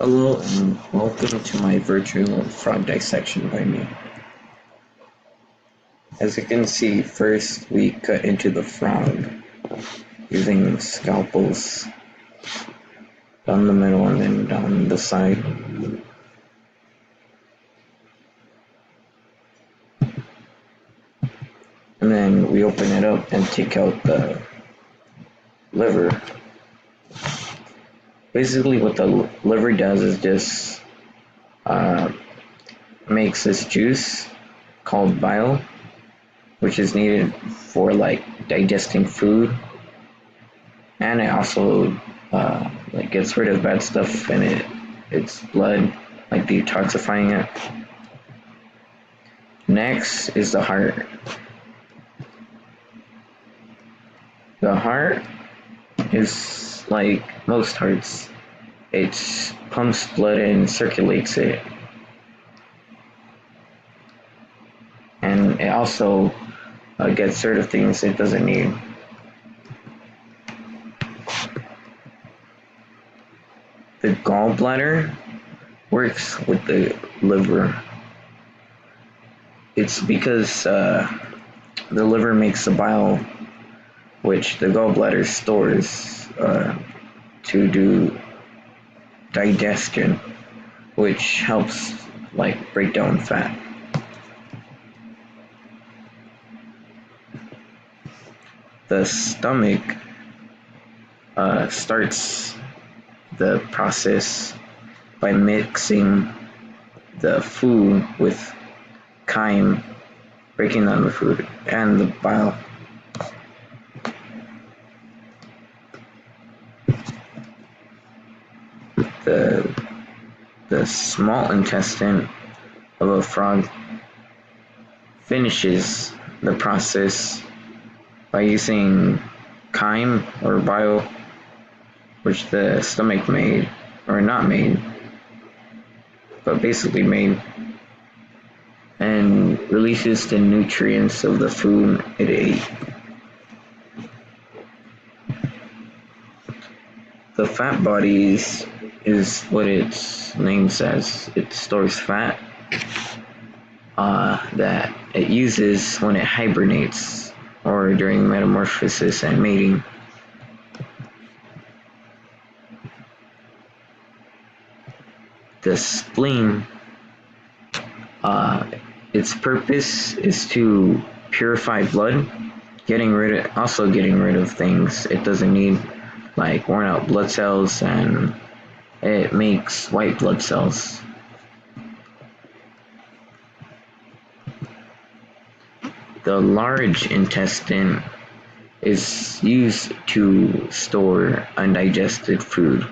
Hello and welcome to my virtual frog dissection by me. As you can see, first we cut into the frog using scalpels down the middle and then down the side. And then we open it up and take out the liver. Basically what the liver does is just makes this juice called bile, which is needed for digesting food, and it also gets rid of bad stuff in its blood, like detoxifying it. Next is the heart. The heart is like most hearts. It pumps blood and circulates it. And it also gets rid of things it doesn't need. The gallbladder works with the liver. It's because the liver makes the bile, which the gallbladder stores to do digestion, which helps break down fat. The stomach starts the process by mixing the food with chyme, breaking down the food, and the bile. The small intestine of a frog finishes the process by using chyme or bile, which the stomach made, or not made, but basically made, and releases the nutrients of the food it ate. The fat body is what its name says. It stores fat that it uses when it hibernates or during metamorphosis and mating. The spleen, its purpose is to purify blood, getting rid of things it doesn't need, like worn out blood cells, and it makes white blood cells. The large intestine is used to store undigested food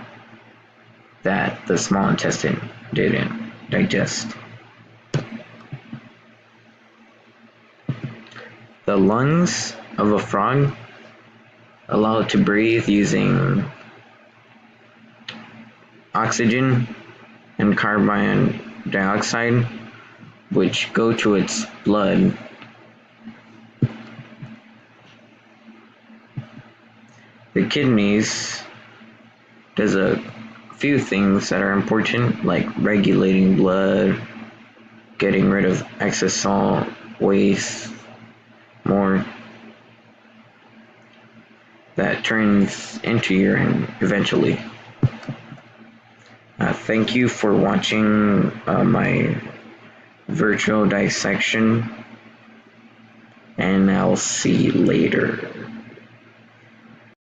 that the small intestine didn't digest. The lungs of a frog allow it to breathe using oxygen and carbon dioxide, which go to its blood. The kidneys does a few things that are important, like regulating blood, getting rid of excess salt, waste, more, that turns into urine eventually. Thank you for watching my virtual dissection, and I'll see you later.